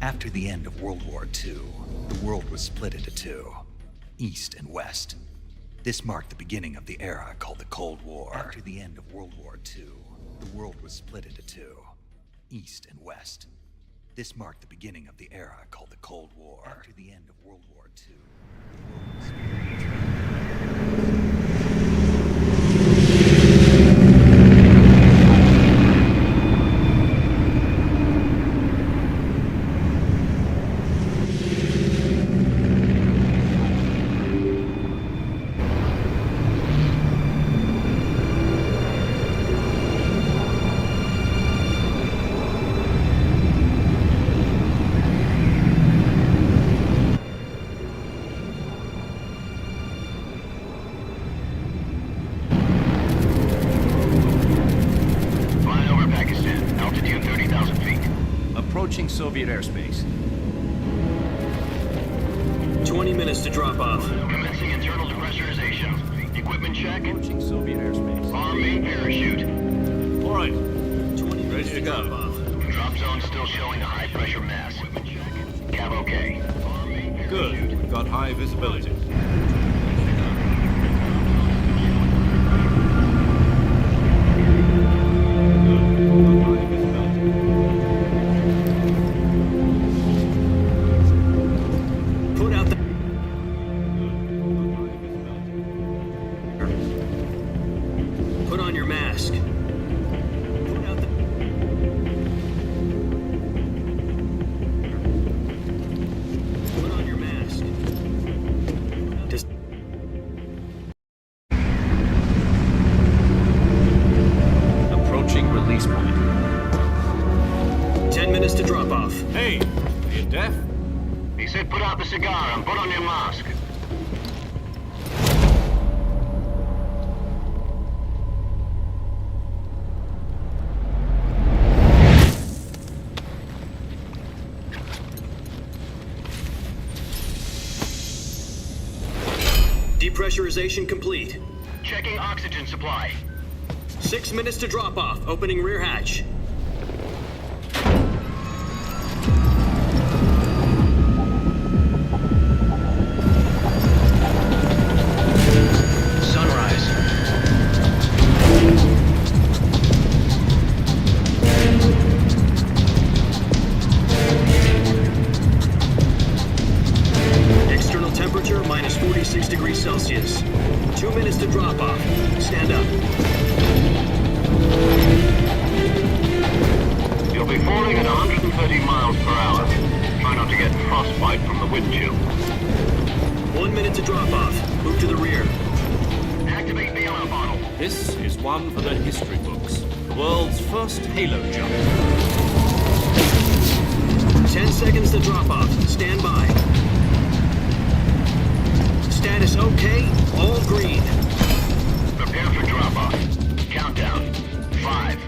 After the end of World War II, the world was split into two, East and West. This marked the beginning of the era called the Cold War. After the end of World War II, the world was split into two, East and West. This marked the beginning of the era called the Cold War. After the end of World War II, the world was split into two. Soviet airspace. 20 minutes to drop off. Commencing internal depressurization. Equipment check. Approaching Soviet airspace. Bomb main parachute. All right. 20 minutes Ready to drop go. off. Drop zone still showing a high pressure mass. Cab okay. Good. We've got high visibility. Cigar and put on your mask. Depressurization complete. Checking oxygen supply. 6 minutes to drop off. Opening rear hatch. Celsius. 2 minutes to drop off. Stand up. You'll be falling at 130 miles per hour. Try not to get frostbite from the wind chill. 1 minute to drop off. Move to the rear. Activate the alarm bottle. This is one for the history books. The world's first halo jump. 10 seconds to drop off. Stand by. Status okay, all green. Prepare for drop-off. Countdown. 5,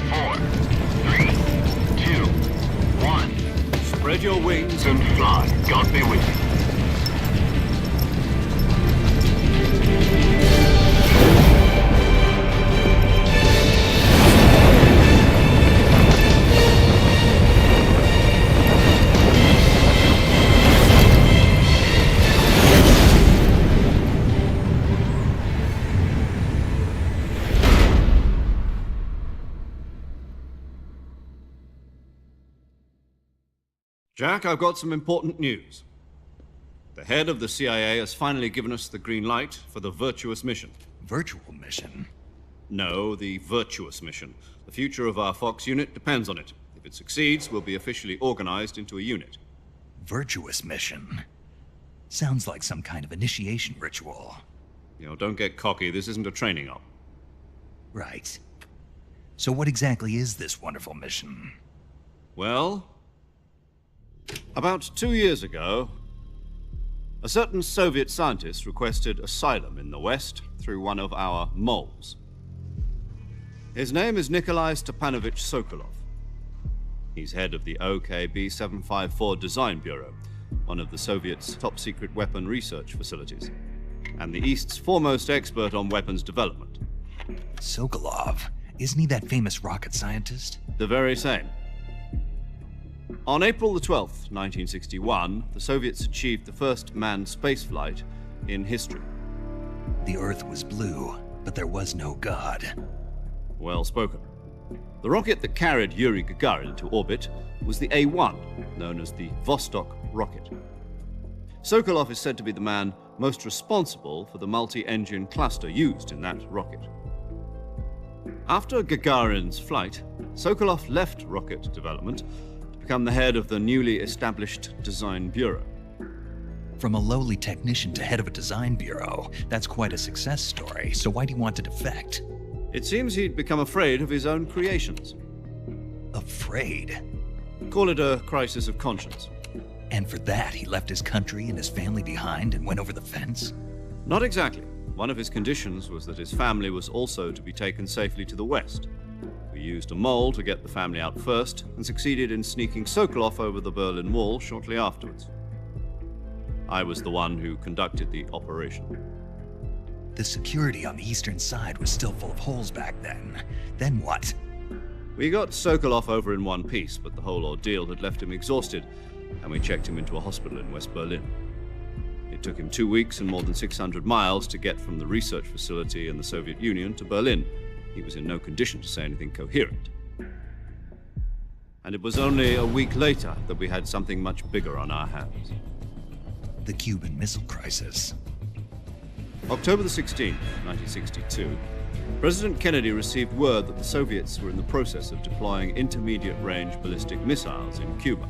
4, 3, 2, 1. Spread your wings And fly. God be with you. Jack, I've got some important news. The head of the CIA has finally given us the green light for the virtuous mission. Virtual mission? No, the virtuous mission. The future of our Fox unit depends on it. If it succeeds, we'll be officially organized into a unit. Virtuous mission? Sounds like some kind of initiation ritual. You know, don't get cocky. This isn't a training op. Right. So what exactly is this wonderful mission? Well, about 2 years ago, a certain Soviet scientist requested asylum in the West through one of our moles. His name is Nikolai Stepanovich Sokolov. He's head of the OKB 754 Design Bureau, one of the Soviets' top-secret weapon research facilities, and the East's foremost expert on weapons development. Sokolov? Isn't he that famous rocket scientist? The very same. On April the 12th, 1961, the Soviets achieved the first manned spaceflight in history. The Earth was blue, but there was no God. Well spoken. The rocket that carried Yuri Gagarin into orbit was the A-1, known as the Vostok rocket. Sokolov is said to be the man most responsible for the multi-engine cluster used in that rocket. After Gagarin's flight, Sokolov left rocket development to become the head of the newly established Design Bureau. From a lowly technician to head of a design bureau, that's quite a success story, so why do you want to defect? It seems he'd become afraid of his own creations. Afraid? Call it a crisis of conscience. And for that, he left his country and his family behind and went over the fence? Not exactly. One of his conditions was that his family was also to be taken safely to the west. We used a mole to get the family out first and succeeded in sneaking Sokolov over the Berlin Wall shortly afterwards. I was the one who conducted the operation. The security on the eastern side was still full of holes back then. Then what? We got Sokolov over in one piece, but the whole ordeal had left him exhausted, and we checked him into a hospital in West Berlin. It took him 2 weeks and more than 600 miles to get from the research facility in the Soviet Union to Berlin. He was in no condition to say anything coherent. And it was only a week later that we had something much bigger on our hands. The Cuban Missile Crisis. October the 16th, 1962, President Kennedy received word that the Soviets were in the process of deploying intermediate-range ballistic missiles in Cuba.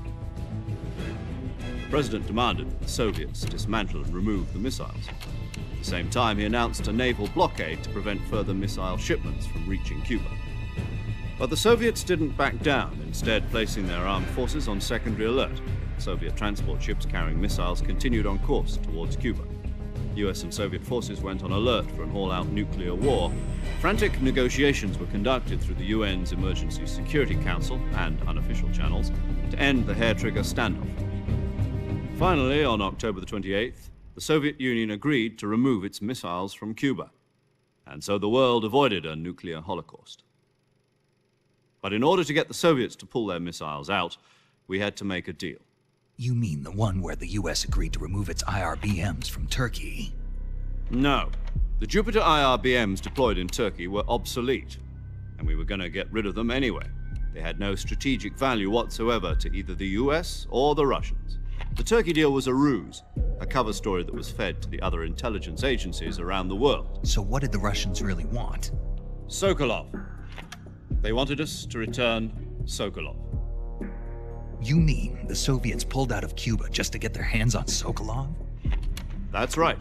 The President demanded that the Soviets dismantle and remove the missiles. At the same time, he announced a naval blockade to prevent further missile shipments from reaching Cuba. But the Soviets didn't back down, instead placing their armed forces on secondary alert. Soviet transport ships carrying missiles continued on course towards Cuba. US and Soviet forces went on alert for an all-out nuclear war. Frantic negotiations were conducted through the UN's Emergency Security Council and unofficial channels to end the hair-trigger standoff. Finally, on October the 28th, the Soviet Union agreed to remove its missiles from Cuba, and so the world avoided a nuclear holocaust. But in order to get the Soviets to pull their missiles out, we had to make a deal. You mean the one where the US agreed to remove its IRBMs from Turkey? No. The Jupiter IRBMs deployed in Turkey were obsolete, and we were going to get rid of them anyway. They had no strategic value whatsoever to either the US or the Russians. The Turkey deal was a ruse, a cover story that was fed to the other intelligence agencies around the world. So what did the Russians really want? Sokolov. They wanted us to return Sokolov. You mean the Soviets pulled out of Cuba just to get their hands on Sokolov? That's right.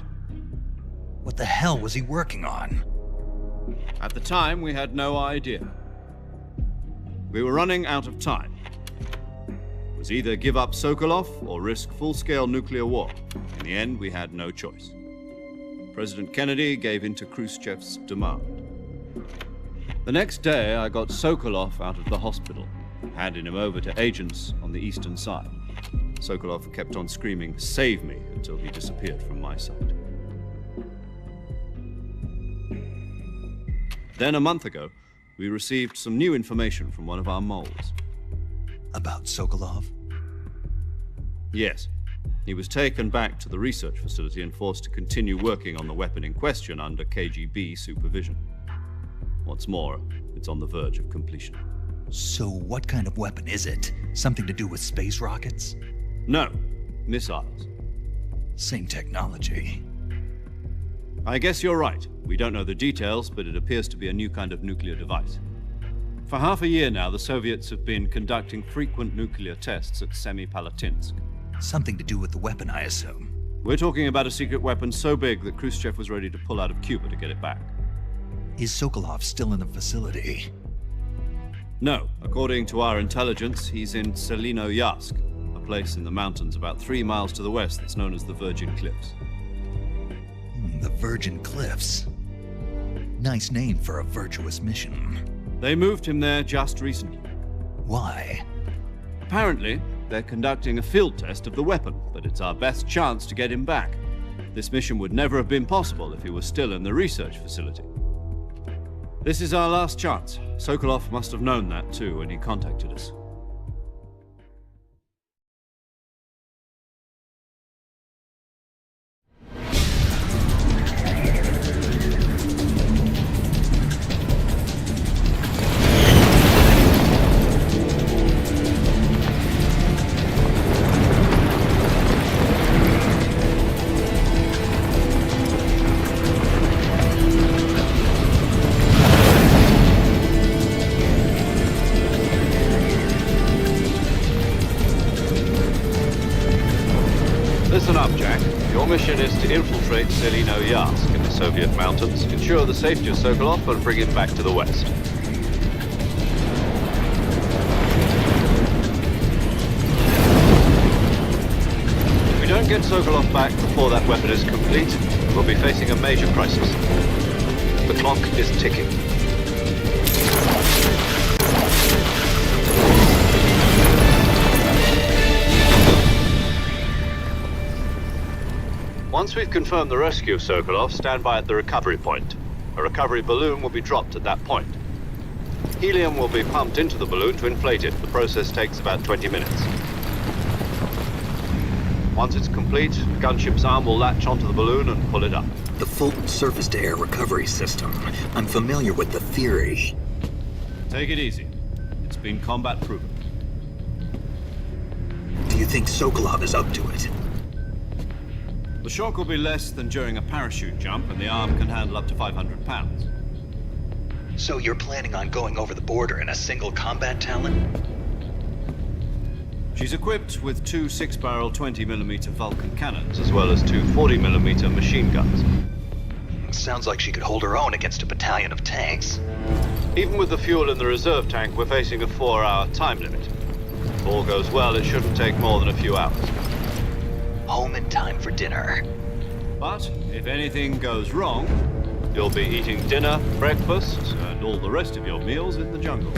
What the hell was he working on? At the time, we had no idea. We were running out of time. It was either give up Sokolov or risk full-scale nuclear war. In the end, we had no choice. President Kennedy gave in to Khrushchev's demand. The next day, I got Sokolov out of the hospital, handing him over to agents on the eastern side. Sokolov kept on screaming, "Save me," until he disappeared from my sight. Then a month ago, we received some new information from one of our moles. About Sokolov? Yes. He was taken back to the research facility and forced to continue working on the weapon in question under KGB supervision. What's more, it's on the verge of completion. So what kind of weapon is it? Something to do with space rockets? No, missiles. Same technology. I guess you're right. We don't know the details, but it appears to be a new kind of nuclear device. For half a year now, the Soviets have been conducting frequent nuclear tests at Semipalatinsk. Something to do with the weapon, I assume. We're talking about a secret weapon so big that Khrushchev was ready to pull out of Cuba to get it back. Is Sokolov still in the facility? No. According to our intelligence, he's in Selinoyarsk, a place in the mountains about 3 miles to the west that's known as the Virgin Cliffs. The Virgin Cliffs. Nice name for a virtuous mission. They moved him there just recently. Why? Apparently, they're conducting a field test of the weapon, but it's our best chance to get him back. This mission would never have been possible if he was still in the research facility. This is our last chance. Sokolov must have known that too when he contacted us. mission is to infiltrate Selino-Yarsk in the Soviet mountains, ensure the safety of Sokolov, and bring him back to the West. If we don't get Sokolov back before that weapon is complete, we'll be facing a major crisis. The clock is ticking. Once we've confirmed the rescue of Sokolov, stand by at the recovery point. A recovery balloon will be dropped at that point. Helium will be pumped into the balloon to inflate it. The process takes about 20 minutes. Once it's complete, the gunship's arm will latch onto the balloon and pull it up. The Fulton surface-to-air recovery system. I'm familiar with the theory. Take it easy. It's been combat-proven. Do you think Sokolov is up to it? The shock will be less than during a parachute jump, and the arm can handle up to 500 pounds. So you're planning on going over the border in a single combat Talon? She's equipped with two 6-barrel 20mm Vulcan cannons, as well as two 40mm machine guns. Sounds like she could hold her own against a battalion of tanks. Even with the fuel in the reserve tank, we're facing a 4-hour time limit. If all goes well, it shouldn't take more than a few hours. Home in time for dinner. But if anything goes wrong, you'll be eating dinner, breakfast, and all the rest of your meals in the jungle.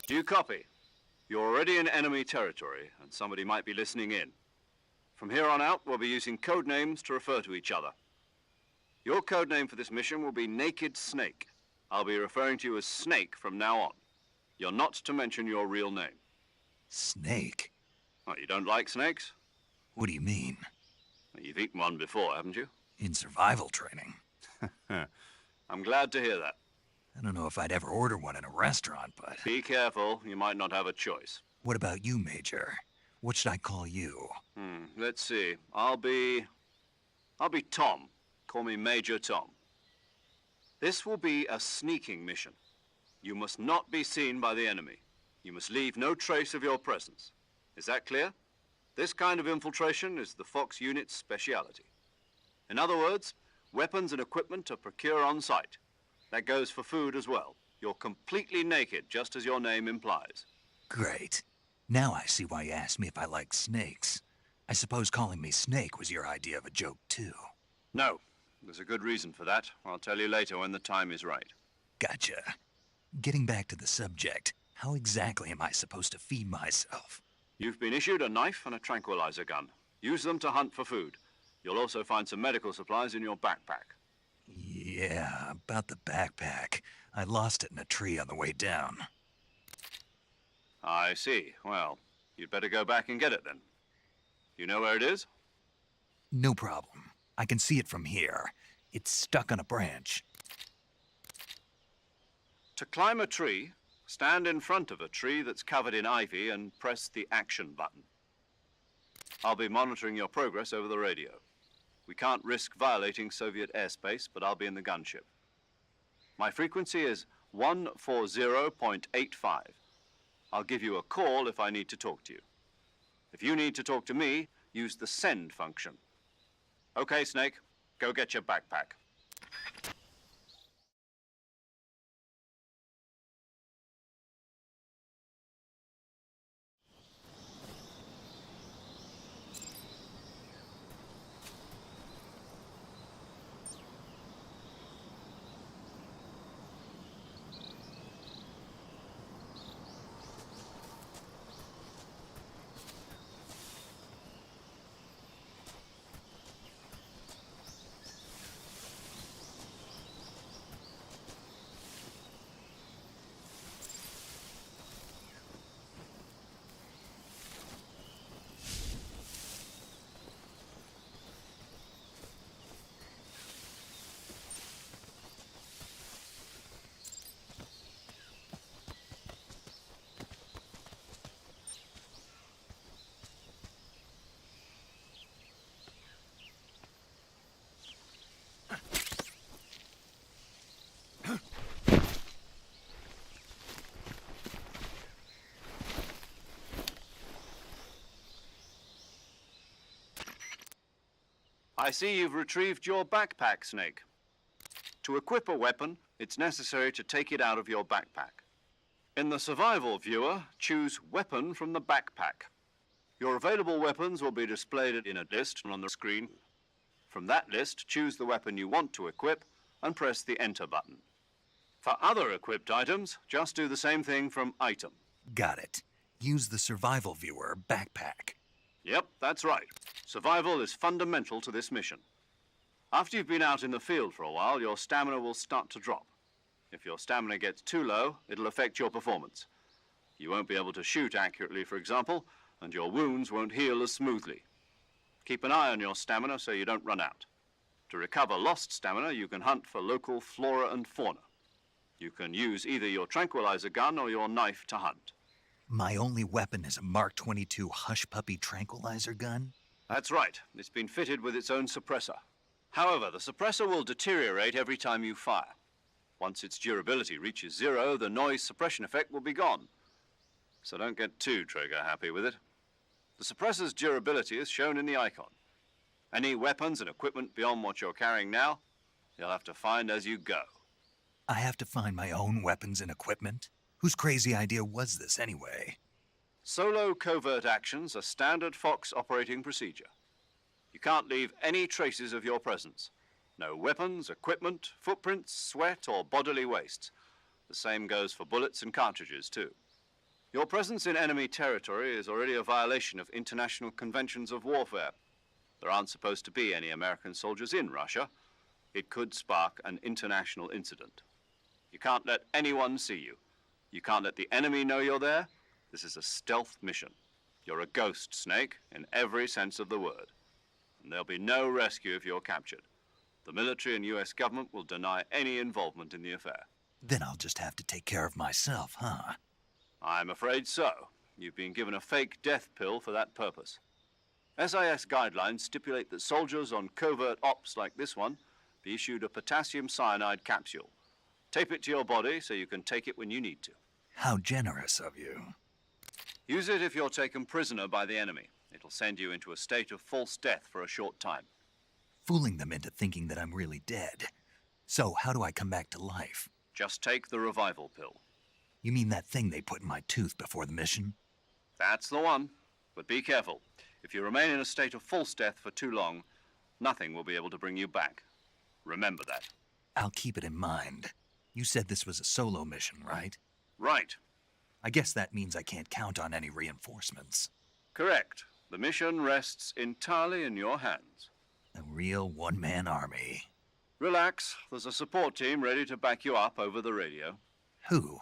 Do you copy? You're already in enemy territory, and somebody might be listening in. From here on out, we'll be using code names to refer to each other. Your code name for this mission will be Naked Snake. I'll be referring to you as Snake from now on. You're not to mention your real name. Snake? What, you don't like snakes? What do you mean? Well, you've eaten one before, haven't you? In survival training. I'm glad to hear that. I don't know if I'd ever order one in a restaurant, but... Be careful, you might not have a choice. What about you, Major? What should I call you? Let's see. I'll be Tom. Call me Major Tom. This will be a sneaking mission. You must not be seen by the enemy. You must leave no trace of your presence. Is that clear? This kind of infiltration is the Fox unit's speciality. In other words, weapons and equipment are procured on site. That goes for food as well. You're completely naked, just as your name implies. Great. Now I see why you asked me if I like snakes. I suppose calling me Snake was your idea of a joke, too. No. There's a good reason for that. I'll tell you later when the time is right. Gotcha. Getting back to the subject, how exactly am I supposed to feed myself? You've been issued a knife and a tranquilizer gun. Use them to hunt for food. You'll also find some medical supplies in your backpack. Yeah, about the backpack. I lost it in a tree on the way down. I see. Well, you'd better go back and get it then. You know where it is? No problem. I can see it from here. It's stuck on a branch. To climb a tree, stand in front of a tree that's covered in ivy and press the action button. I'll be monitoring your progress over the radio. We can't risk violating Soviet airspace, but I'll be in the gunship. My frequency is 140.85. I'll give you a call if I need to talk to you. If you need to talk to me, use the send function. Okay, Snake, go get your backpack. I see you've retrieved your backpack, Snake. To equip a weapon, it's necessary to take it out of your backpack. In the survival viewer, choose Weapon from the backpack. Your available weapons will be displayed in a list on the screen. From that list, choose the weapon you want to equip and press the Enter button. For other equipped items, just do the same thing from Item. Got it. Use the survival viewer backpack. Yep, that's right. Survival is fundamental to this mission. After you've been out in the field for a while, your stamina will start to drop. If your stamina gets too low, it'll affect your performance. You won't be able to shoot accurately, for example, and your wounds won't heal as smoothly. Keep an eye on your stamina so you don't run out. To recover lost stamina, you can hunt for local flora and fauna. You can use either your tranquilizer gun or your knife to hunt. My only weapon is a Mark 22 Hush Puppy tranquilizer gun? That's right. It's been fitted with its own suppressor. However, the suppressor will deteriorate every time you fire. Once its durability reaches 0, the noise suppression effect will be gone. So don't get too trigger happy with it. The suppressor's durability is shown in the icon. Any weapons and equipment beyond what you're carrying now, you'll have to find as you go. I have to find my own weapons and equipment? Whose crazy idea was this anyway? Solo covert actions are standard Fox operating procedure. You can't leave any traces of your presence. No weapons, equipment, footprints, sweat, or bodily waste. The same goes for bullets and cartridges, too. Your presence in enemy territory is already a violation of international conventions of warfare. There aren't supposed to be any American soldiers in Russia. It could spark an international incident. You can't let anyone see you. You can't let the enemy know you're there. This is a stealth mission. You're a ghost, Snake, in every sense of the word. And there'll be no rescue if you're captured. The military and US government will deny any involvement in the affair. Then I'll just have to take care of myself, huh? I'm afraid so. You've been given a fake death pill for that purpose. SIS guidelines stipulate that soldiers on covert ops like this one be issued a potassium cyanide capsule. Tape it to your body so you can take it when you need to. How generous of you. Use it if you're taken prisoner by the enemy. It'll send you into a state of false death for a short time. Fooling them into thinking that I'm really dead. So how do I come back to life? Just take the revival pill. You mean that thing they put in my tooth before the mission? That's the one. But be careful. If you remain in a state of false death for too long, nothing will be able to bring you back. Remember that. I'll keep it in mind. You said this was a solo mission, right? Right. I guess that means I can't count on any reinforcements. Correct. The mission rests entirely in your hands. A real one-man army. Relax. There's a support team ready to back you up over the radio. Who?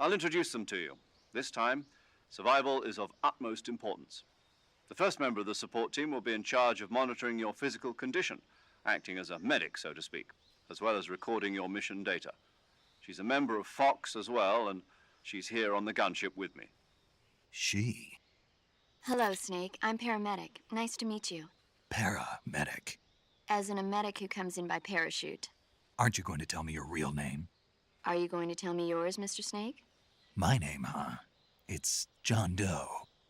I'll introduce them to you. This time, survival is of utmost importance. The first member of the support team will be in charge of monitoring your physical condition acting as a medic, so to speak, as well as recording your mission data. She's a member of Fox as well, and she's here on the gunship with me. She? Hello, Snake. I'm paramedic. Nice to meet you. Paramedic. As in a medic who comes in by parachute. Aren't you going to tell me your real name? Are you going to tell me yours, Mr. Snake? My name, huh? It's John Doe.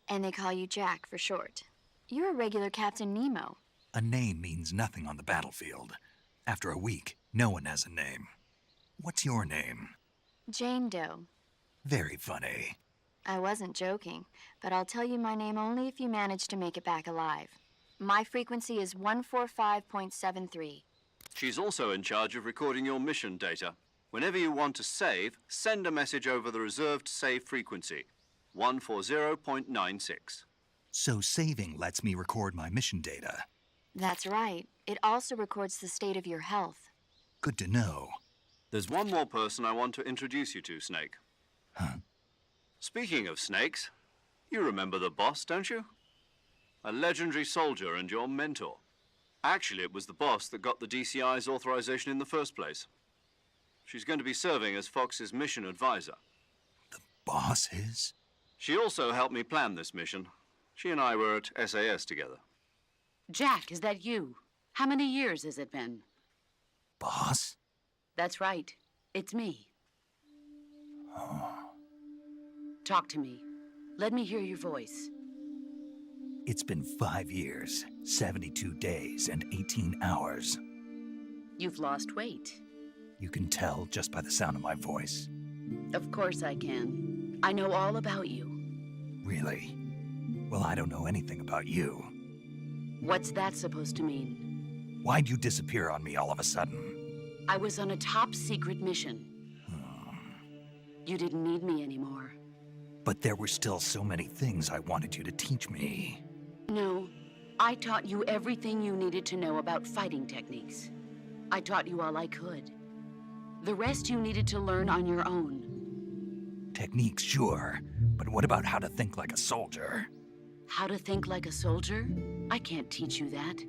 And they call you Jack for short. You're a regular Captain Nemo. A name means nothing on the battlefield. After a week, no one has a name. What's your name? Jane Doe. Very funny. I wasn't joking, but I'll tell you my name only if you manage to make it back alive. My frequency is 145.73. She's also in charge of recording your mission data. Whenever you want to save, send a message over the reserved save frequency, 140.96. So saving lets me record my mission data. That's right. It also records the state of your health. Good to know. There's one more person I want to introduce you to, Snake. Huh? Speaking of snakes, you remember the boss, don't you? A legendary soldier and your mentor. Actually, it was the boss that got the DCI's authorization in the first place. She's going to be serving as Fox's mission advisor. The boss is? She also helped me plan this mission. She and I were at SAS together. Jack, is that you? How many years has it been? Boss? That's right. It's me. Oh. Talk to me. Let me hear your voice. It's been 5 years, 72 days, and 18 hours. You've lost weight. You can tell just by the sound of my voice. Of course I can. I know all about you. Really? Well, I don't know anything about you. What's that supposed to mean? Why'd you disappear on me all of a sudden? I was on a top secret mission. You didn't need me anymore. But there were still so many things I wanted you to teach me. No, I taught you everything you needed to know about fighting techniques. I taught you all I could. The rest you needed to learn on your own. Techniques, sure. But what about how to think like a soldier? How to think like a soldier? I can't teach you that.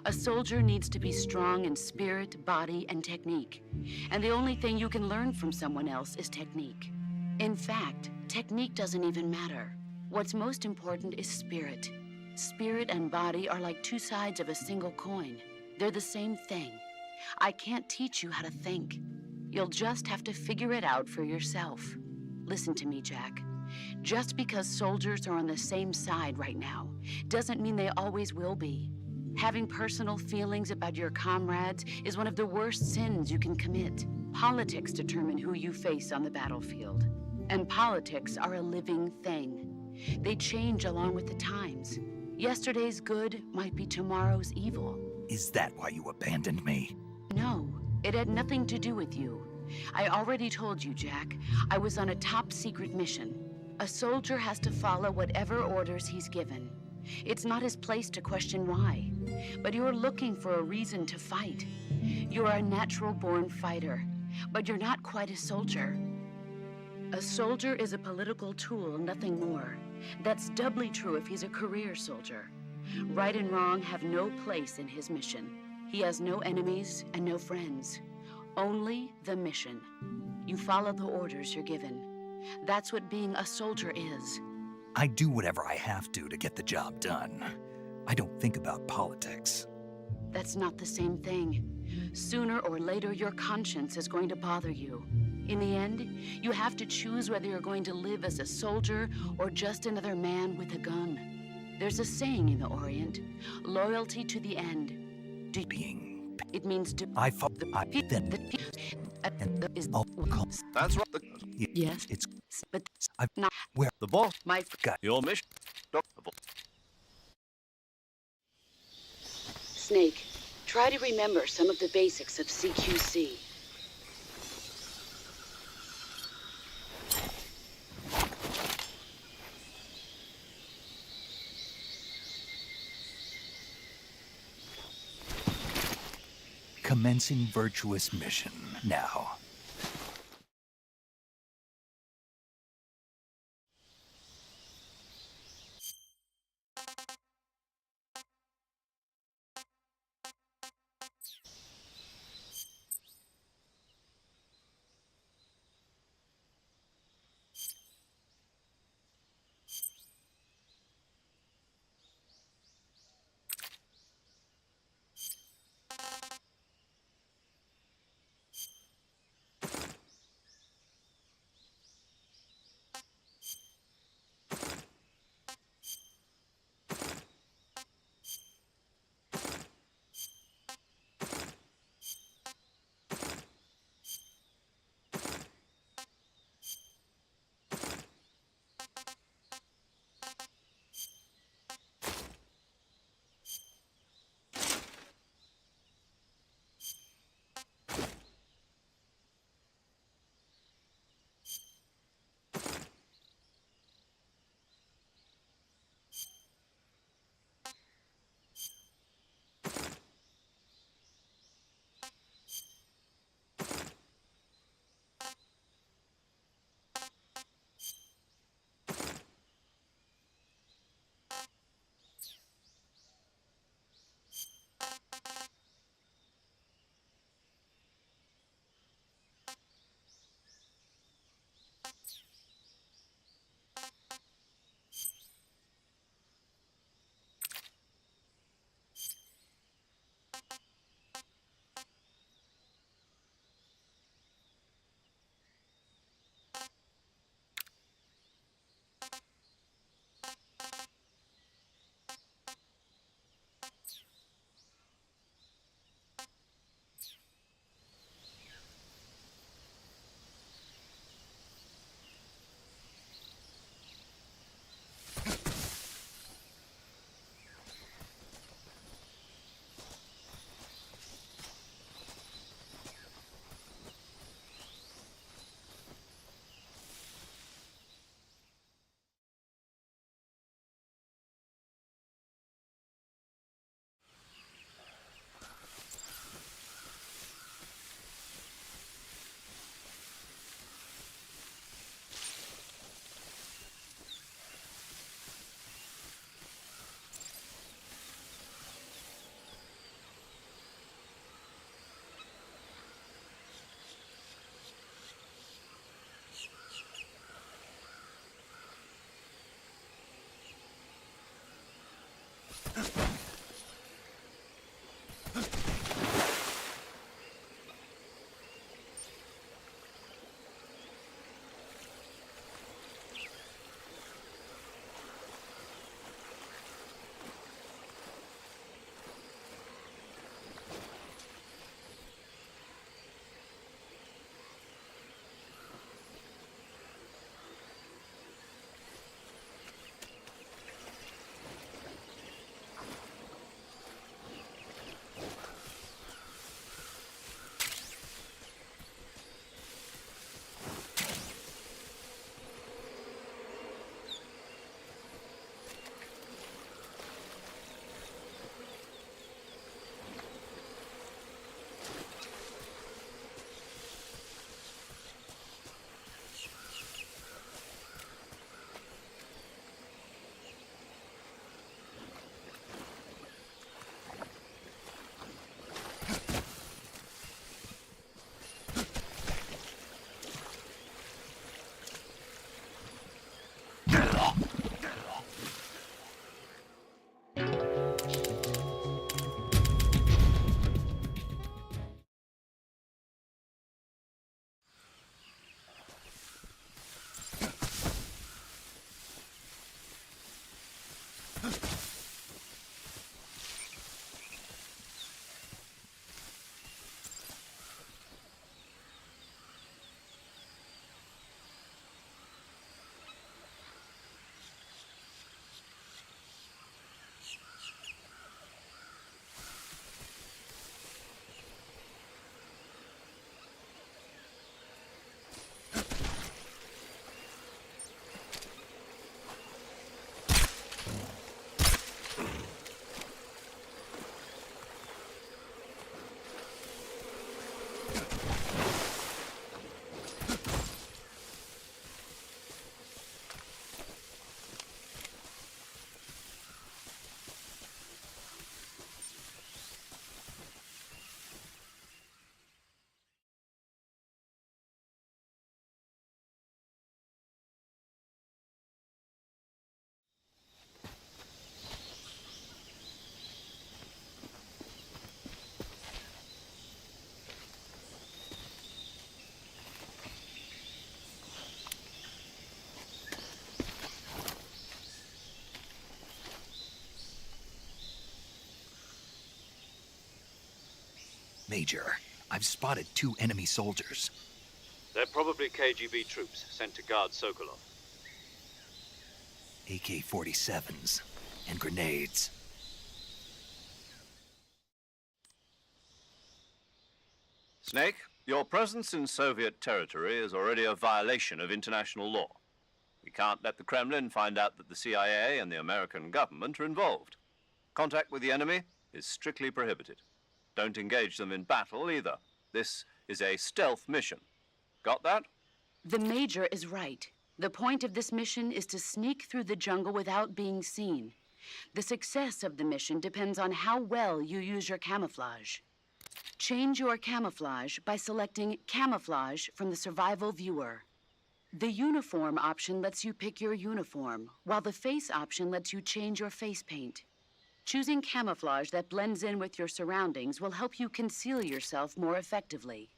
A soldier needs to be strong in spirit, body, and technique. And the only thing you can learn from someone else is technique. In fact, technique doesn't even matter. What's most important is spirit. Spirit and body are like two sides of a single coin. They're the same thing. I can't teach you how to think. You'll just have to figure it out for yourself. Listen to me, Jack. Just because soldiers are on the same side right now doesn't mean they always will be. Having personal feelings about your comrades is one of the worst sins you can commit. Politics determine who you face on the battlefield. And politics are a living thing. They change along with the times. Yesterday's good might be tomorrow's evil. Is that why you abandoned me? No, it had nothing to do with you. I already told you, Jack. I was on a top secret mission. A soldier has to follow whatever orders he's given. It's not his place to question why. But you're looking for a reason to fight. You're a natural-born fighter, but you're not quite a soldier. A soldier is a political tool, nothing more. That's doubly true if he's a career soldier. Right and wrong have no place in his mission. He has no enemies and no friends. Only the mission. You follow the orders you're given. That's what being a soldier is. I do whatever I have to get the job done. I don't think about politics. That's not the same thing. Sooner or later, your conscience is going to bother you. In the end, you have to choose whether you're going to live as a soldier or just another man with a gun. There's a saying in the Orient, loyalty to the end. Being... It means to... I fought... then... That's right. Yes, It's... but I've... not Where... The boss my... Got... your mission. Snake, try to remember some of the basics of CQC. Commencing virtuous mission now. Major, I've spotted 2 enemy soldiers. They're probably KGB troops sent to guard Sokolov. AK-47s and grenades. Snake, your presence in Soviet territory is already a violation of international law. We can't let the Kremlin find out that the CIA and the American government are involved. Contact with the enemy is strictly prohibited. Don't engage them in battle either. This is a stealth mission. Got that? The Major is right. The point of this mission is to sneak through the jungle without being seen. The success of the mission depends on how well you use your camouflage. Change your camouflage by selecting Camouflage from the Survival Viewer. The Uniform option lets you pick your uniform, while the Face option lets you change your face paint. Choosing camouflage that blends in with your surroundings will help you conceal yourself more effectively.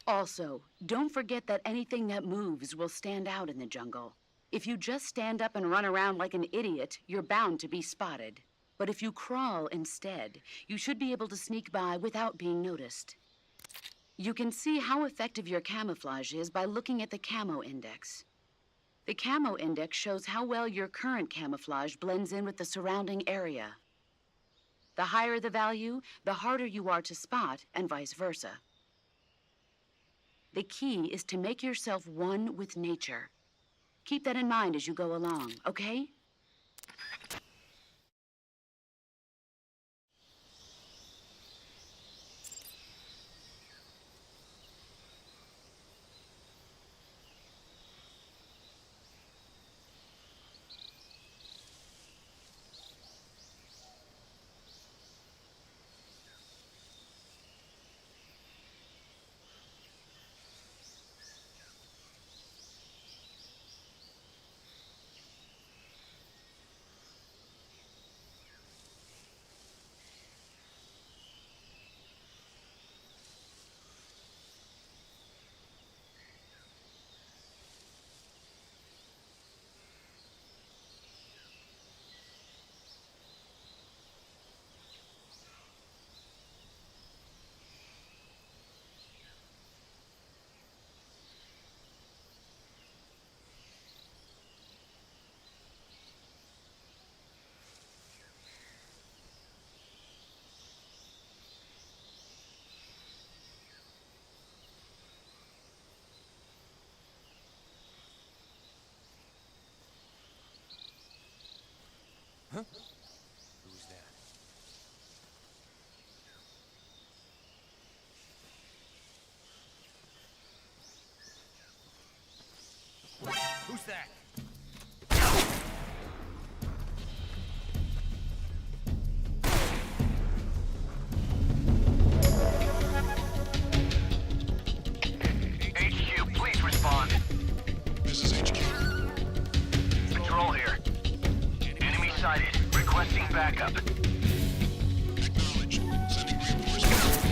Also, don't forget that anything that moves will stand out in the jungle. If you just stand up and run around like an idiot, you're bound to be spotted. But if you crawl instead, you should be able to sneak by without being noticed. You can see how effective your camouflage is by looking at the Camo Index. The Camo Index shows how well your current camouflage blends in with the surrounding area. The higher the value, the harder you are to spot, and vice versa. The key is to make yourself one with nature. Keep that in mind as you go along, okay? Huh? Who's that? Who's that? HQ, please respond. This is HQ. Patrol here. Enemy sighted. Requesting backup. Acknowledged. Sending reinforcements.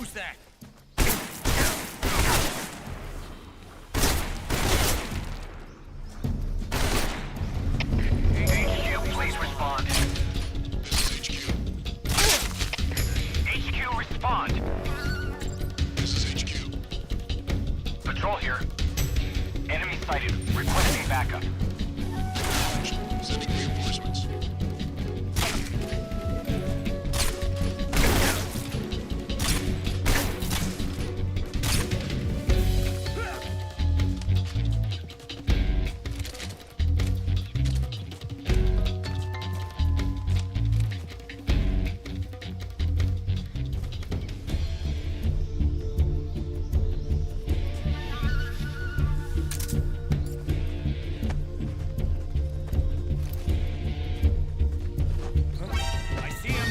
Who's that? HQ, please respond. This is HQ. HQ, respond. This is HQ. Patrol here. Enemy sighted. Requesting backup. Sending reinforcements. I see him.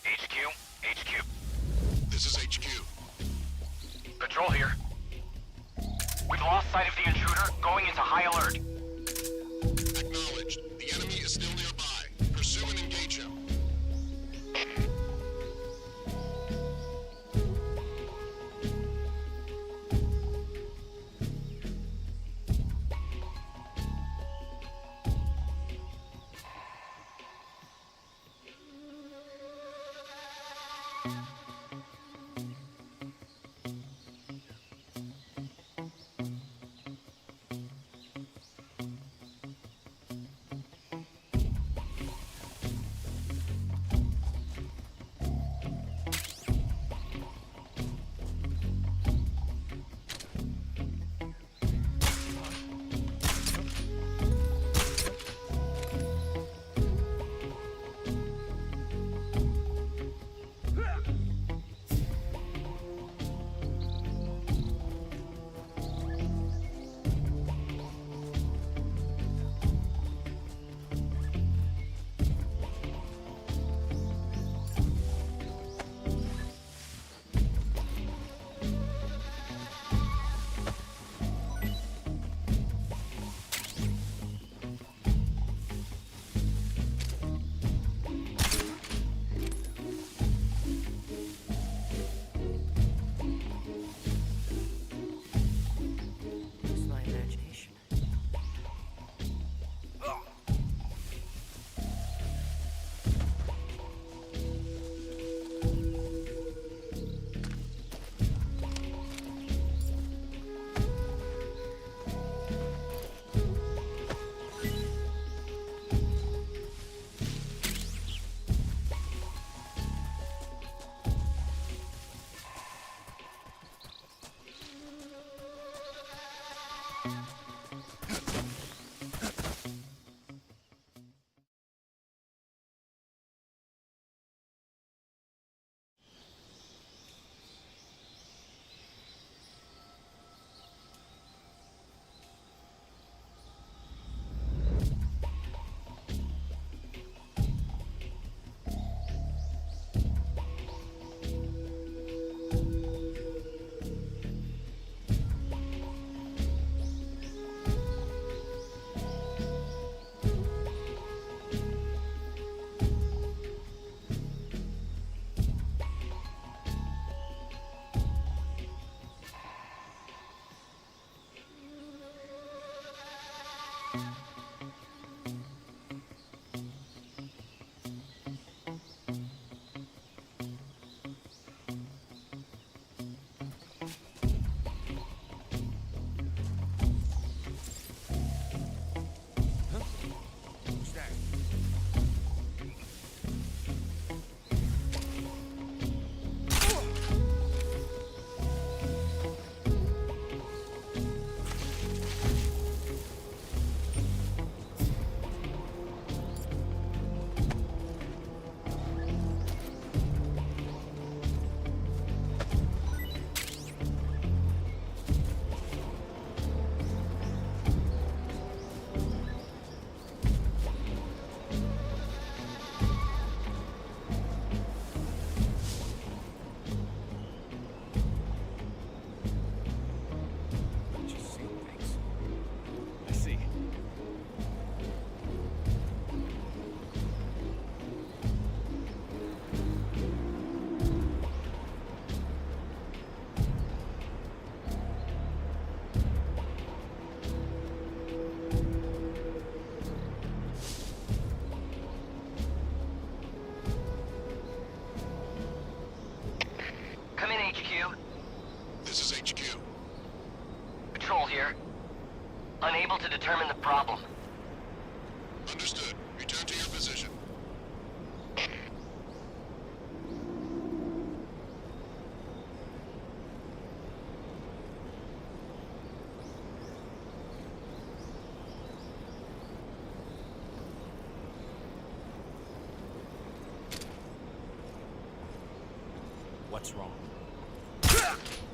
HQ, HQ. This is HQ. Patrol here. We've lost sight of the intruder. Going into high alert. Acknowledged. The enemy is still nearby. Pursue and engage him. This is HQ. Patrol here. Unable to determine the problem. Understood. Return to your position. What's wrong?